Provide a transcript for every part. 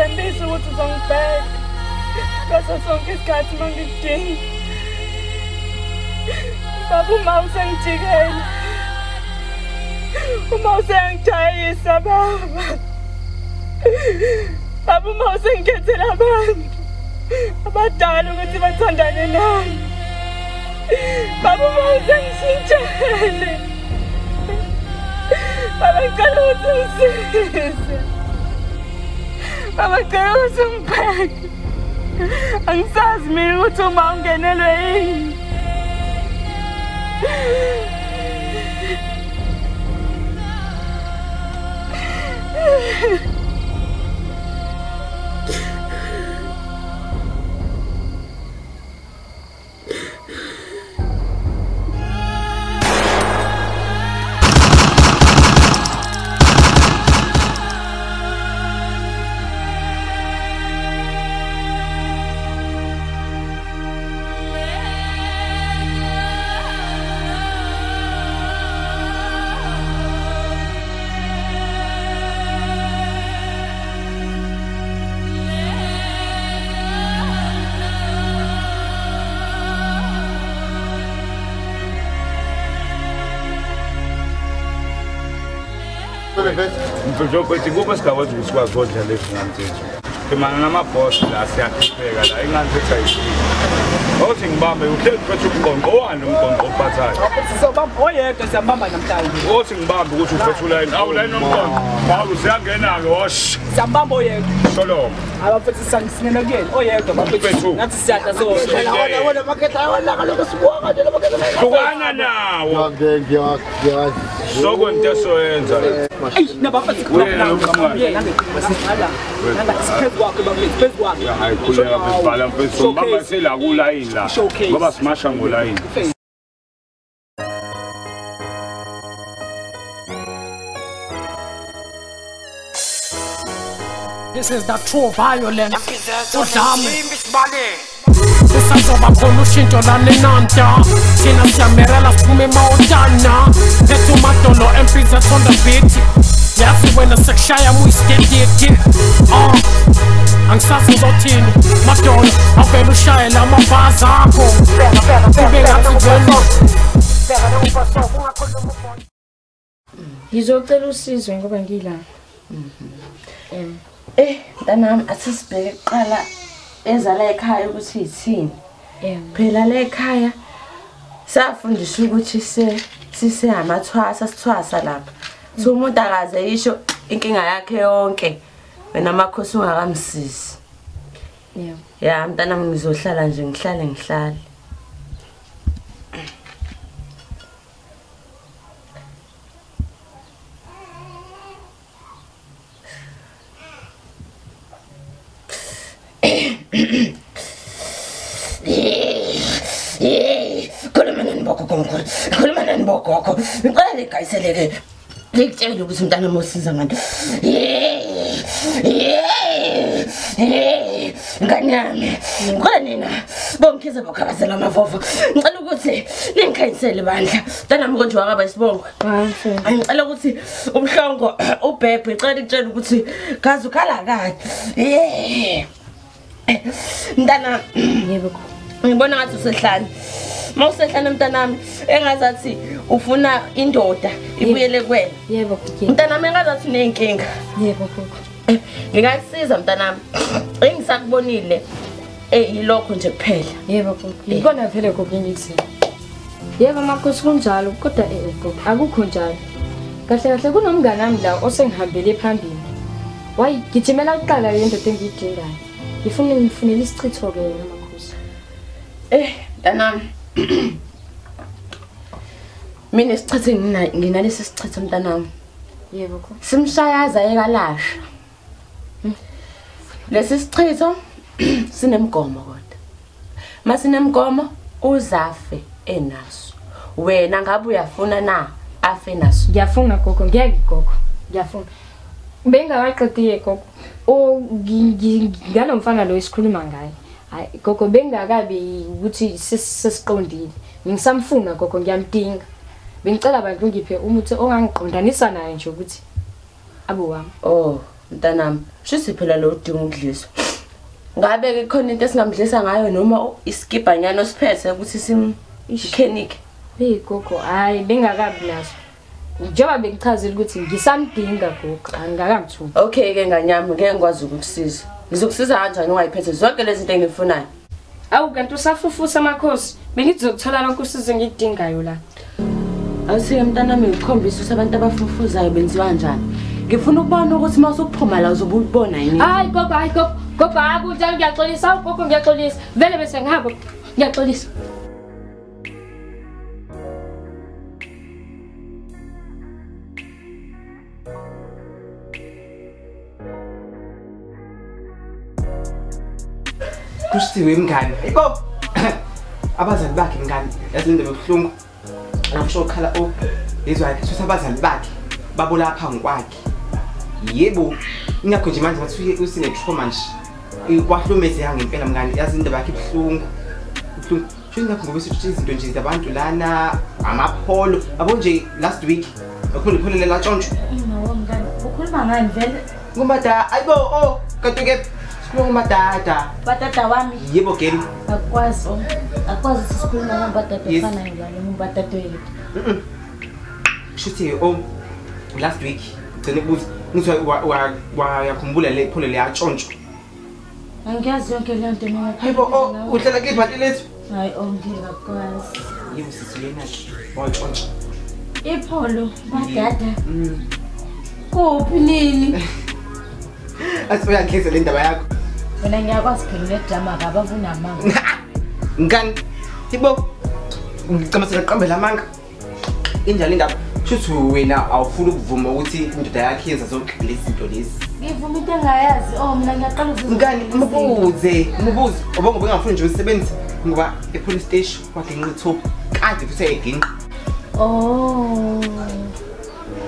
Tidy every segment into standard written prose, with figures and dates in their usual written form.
ngithembisa ukuthi uzongibheka. Ngaso sonke isikhathi mangidinga. Baba uma usengijikela. Uma usengijayisa baba. Baba uma usengikhethela abantu abadala ukuthi bathandane nami. Baba uma usengishintshele. Baba ngicela ukuthi ungisize. Baba ngicela ukuthi ungibheke. Angisazi mina ukuthi uma ungenelwe yini. Mfowethu bethi kuphi esigabeni ukuthi sikwazi ukudla lezo ngantithu. Kemana nama-boss la siyakhipeka la ingane zethu ayisile. Othi ngibambe uhleli phethe umqondo owani umqondo ophathayo. Sizobamba oyedwa siyambamba namhlanje. Othi ngibambe ukuthi uphethe ulayini. Awu layini umqondo. Hawu siyangena-ke wosh. Siyambamba oyedwa. Shalom. Abafethu sangisinena kuyena oyedwa bafethu. Ngathi siyadla Wona makhetha yona kaloku sibuka nje makhetha. Hlukana nawo. Ngiyazi. Sokwento esoyenza. Ey nabafethu khona. Yena ngiqala. Nanga siphezu kwakhe bafethu phezu kwakhe. Hayi khuleka besibhala mfethu. Bamba sela kulayini la. Ngoba simasha ngolayini. This is the true violence. Sisazoba khona ushintsho laninanta. Thina siyamerela siphume Maotana. Lethu madolo empisa thonda bithi. Yazi wena sekushaya muyisikedithi. Angisazi uzothini madolo awuvele ushaye lamabhazi akho. Kube ngathi ngizocela usizo ngoba ngila. Mntanami asisibheke kuqala ezala ekhaya ukuthi yithini. Phela la ekhaya safundiswa ukuthi sise amathwasa sithwasa lapha. So umuntu akaze yisho inkinga yakhe yonke wena amakhosi ungakamsizi. Ya mntanami ngizohlala nje ngihlale. Khuluma naniboko wakho. Ngicela ligayiseleke. Ngikutshela ukuthi umntana mosiza ngani. Nganyame. Ngicela nina bonke bakhabazela amavovo. Ngicela ukuthi ningikhanyisele bandla. Mntana mkonje wakaba isibongo. Ngicela ukuthi umhlongo ubhebhe ngicela ukutshela ukuthi gazi ukhala kade. Mntana yebo. Ngibona ngathi usehlane. Mawusehlane mntanami engazathi ufuna indoda ibuyele kuwena. Yebo bhuti. Mntanami engazathi unenkinga. Yebo bhuti. Ngingasiza mntanami. Engisakubonile yilokho nje kuphela. Yebo bhuti. Ngibona vele kokunyithi. Yebo makhosi kunjalo kodwa bhuti akukho njalo. Kahle kunomngane nami la osengihambele phambili. Wayigijimela kuqala lento engiyidingayo. Ngifunela isichitho ke yena makhosi. Mntanami mina isichithe nginalesi sichitho mntanami. Yebo ko. Simshayaza ekalasha. Lesi sichitho sinemgomo kodwa. Masinemgomo uzafe enaso. Wena ngabe uyafuna na afe naso? Ngiyafuna gogo, ngiyeke gogo. Ngiyafuna. Bengakaqediye gogo. Nganomfana lo isikhuluma ngaye. Hayi gogo bengakabi ukuthi sesiqondile. Ngisamfuna gogo ngiyamdinga. Bengicela abantu ngiphe umuthi ongangiqondanisa naye nje ukuthi abo wami. Mntanami, shisi phela lo udinga ukudliswa. Ngabe ke khona into esingamdlisa ngayo noma iskibhanyana osiphethe ukuthi simkhenike. Hey gogo, hayi bengakabi naso. Njengoba bengichazile ukuthi ngisamdinga gogo, angikamthuki. Okay ke nganyami ngeke ngikwazi ukukusiza. Ngizokusiza kanjani ungayiphethe zonke lezi zinto engifunayo? Awu kanti usafufusa amakhosi. Bengizokuthola lonke usizo ngidingayo la. Awusike mntanami ngikhombisa ukuthi abantu abafufuzayo benziwa kanjani. Ngifuna ukubona ukuthi mawusuphuma la uzobe ubona yini. Hayi gogo, hayi gogo. Gogo akunjani ngiyaxolisa, gogo ngiyaxolisa. Vele bese ngihamba. Ngiyaxolisa. Kusiwe mngani. Yebo. Abazali bakhe mngani, yazi indaba ebuhlungu. Angisho ukhala yezwa yakhe futhi abazali bakhe babo lapha ngikwakhe. Yebo, ingakho nje manje bathi usine trauma nje. Kwahlumeze yange impela mngani, yazi indaba yakhe ebuhlungu. Ebuhlungu. Sho ingakho ngoba sithi izinto nje zabantu lana amapholo. Abo nje last week bakhulile la tshontsho. No mngani, ukhuluma ngani vele? Ngumbada, ayibo kanti ke ngumbada. Batata wami. Yebo geli. Akwazi ukuthi sikhuluma ngobatata efana njalo ngobatata wethu. Shuthi last week ngicela ukubuza ngizwa wayakhumbula le pholo le yatshontsho. Angiyazi yonke le nto mina. Hayibo uhlala kibhati lethu. Hayi ngiyakwazi. Yebo sisiyena watshontsho. Ipholo badada. Kuphi nini? Asiyakheza le ndaba yakho. Mina ngiyakwazi phela le drama kabavuna amanga. Ngani? Yibo ngicama siqambela amanga. Injalo indaba. Shuthi wena awufuna ukuvuma ukuthi indoda yakhe yenza zonke lezi zinto lezi. Ngivuma into engayazi. Mina ngiyaqala ukuzizwa. Ngani umubuze ubongo bengafuni nje usebenza ngoba epolice station waginqa ithupa kade futhi eginqa.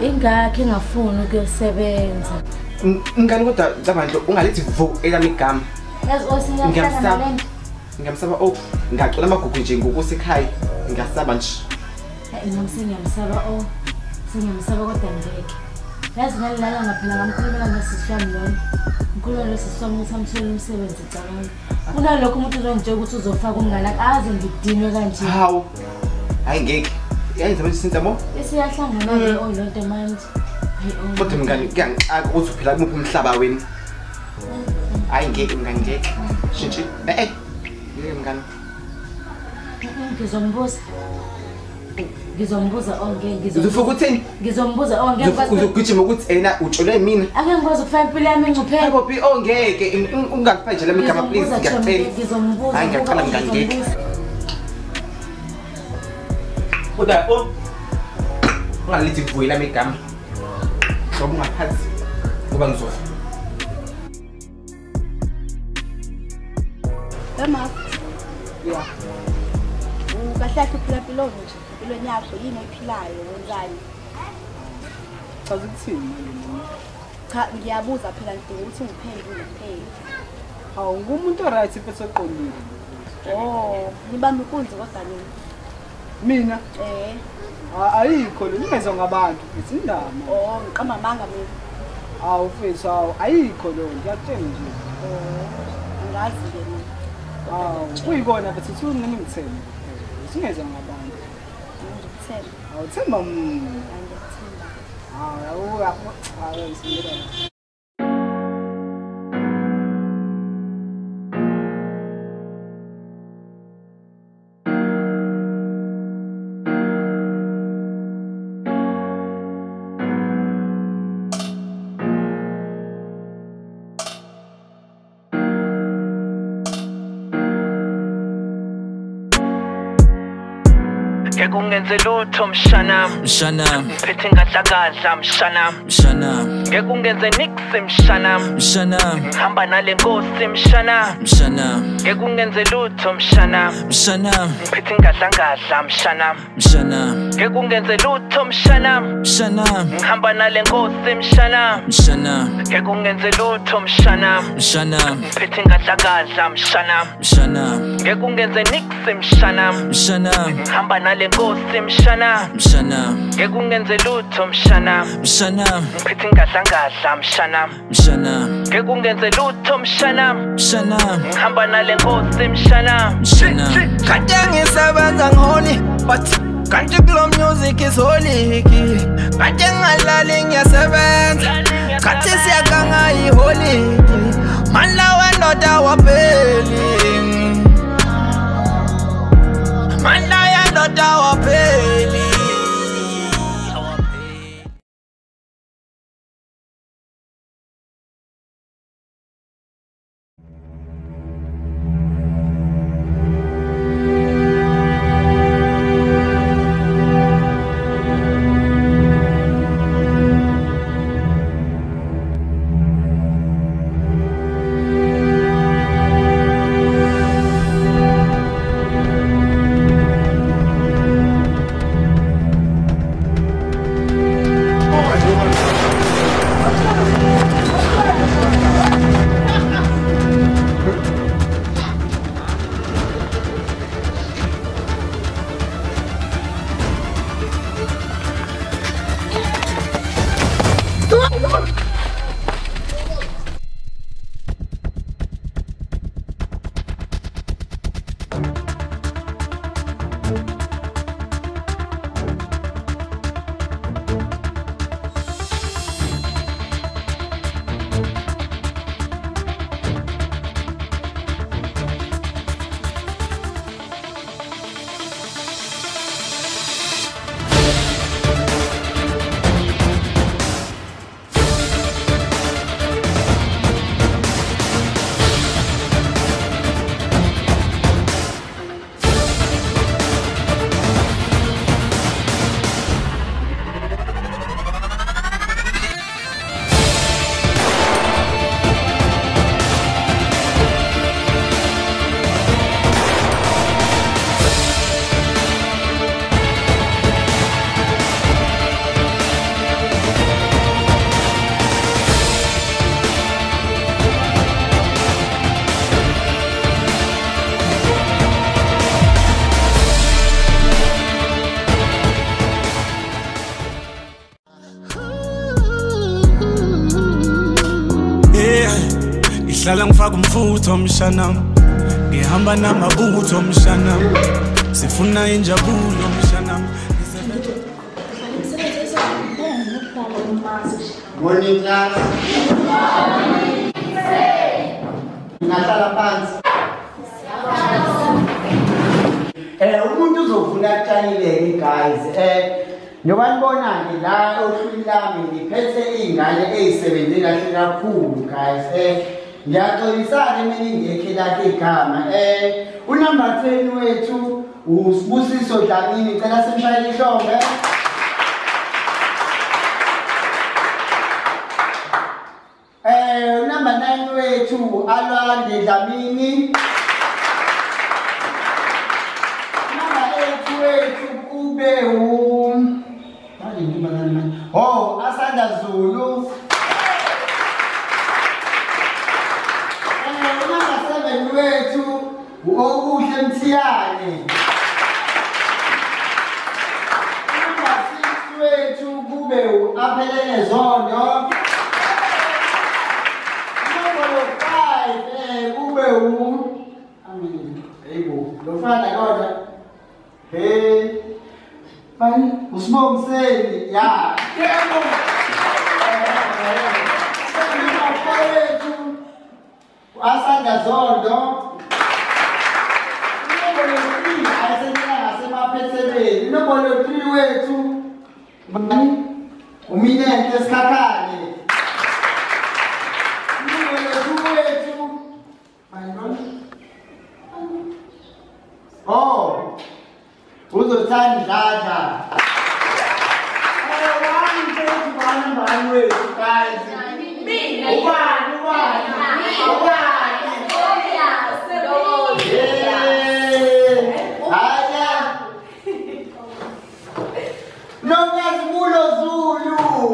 Ingakho engafuni ukusebenza. Ngani kodwa abantu ungalithi vo elami igama. Yazi osiyakhala nalento. Ngiyamsaba ngicela amagugu nje ngokusekhaya ngiyasaba nje. Ngiyamsaba singiyamsaba kodwa ngeke. Yazi nalala ngaphela ngamkhulumela nesiswami lona. Ngikhuluma nesiswami ukuthi amthole umsebenzi ecabanga. Kunalokho umuntu uzongitshela ukuthi uzofaka umngane akaze ngidinwe kanje. Hawu. Hayi ngeke. Yayenza manje sinza mo? Isiyahlangana le lonto manje. Kodwa mngani kuyangixaka ukuthi uphila kumuphi umhlaba wena. Hayi ngeke mngani ngeke. Shintshi. Mngani. Ngizombuza ngeke Uzofuka uthini? Ngizombuza ngeke. Uzogijima ukuthi ena utshole mina. Ake ngikwazi ukufaka impilo yami engcupheni. Hayibo bi ngeke ungakufaka nje lami igama please ngiyacela. Ngizombuza. Hayi ngiyaqala mngani ngeke. Kodwa ungalithi vuyi lami igama. Ngoba ungaphathi ngoba ngizofa. Mama. Yeah. Ukahle kuphila impilo nje. Impilo yakho yini ophilayo wenzani? Chaza ukuthini manje? Cha ngiyabuza phela ngidinga ukuthi ngiphendule kuphela. Hawu ngumuntu right futhi oqondile. Ngibamba inkunzi kodwa nini? Mina? Ayikho lo ngezwe ngabantu futhi indaba. Ngiqamba amanga mina. Awu mfethu ayikho lo ngiyatshela nje. Angazi ke mina. Kuyibona futhi uthi nami ngithemba. Singezwe ngabantu. Ngithemba. Awuthemba mina. Angithemba. Hawu singela. Ngekungenze lutho mshanam phethe ngadlakadla mshanam ngekungenze nix mshanam hamba nale nkosi mshanam ngekungenze lutho mshanam phethe ngadlakadla mshanam ngekungenze lutho mshanam hamba nale nkosi mshanam ngekungenze lutho mshanam phethe ngadlakadla mshanam ngekungenze nix mshanam hamba nale nale nkosi mshana ngeke ungenze lutho mshana ngiphethe ngadla mshana ngeke ungenze lutho mshana ngihamba nale nkosi mshana kade ngisebenza ngiholi but kanti kulo music is holy kade ngalali ngiyasebenza kade siyaganga iholi man lawa ndoda wapheli man lawa ndoda wapheli. Ngihlala ngifaka umfutho mshanam ngihamba namabutho mshanam sifuna injabulo mshanam Morning class. Nahlala phansi. Umuntu uzovula kutshanile guys. Njoba nibona nje la ohlwini lami ngiphethe izingane ezisebenze kahle kakhulu guys. Ngiyaxolisana mina ngekhe lakhe igama. Unumber 10 wethu uSibusiso Dlamini ngicela simshayele ihlombe. Number 9 wethu Alwande Dlamini. Number 8 wethu Kubewu. Oh, Asanda Zulu. Number 7 wethu Nobuhhle Mthiyane. Number 6 wethu Kubewu Aphelele Zondo. Lofana kodwa bani usibongiseni ya yebo Asanda Zondo Nombolo 3 wethu bani uminente Sikhakhane. Nombolo 2 wethu oh, uzothanda Dladla. One way, guys. Zulu.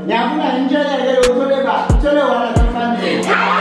Nyafuna nje le uthole ba, uthole 100.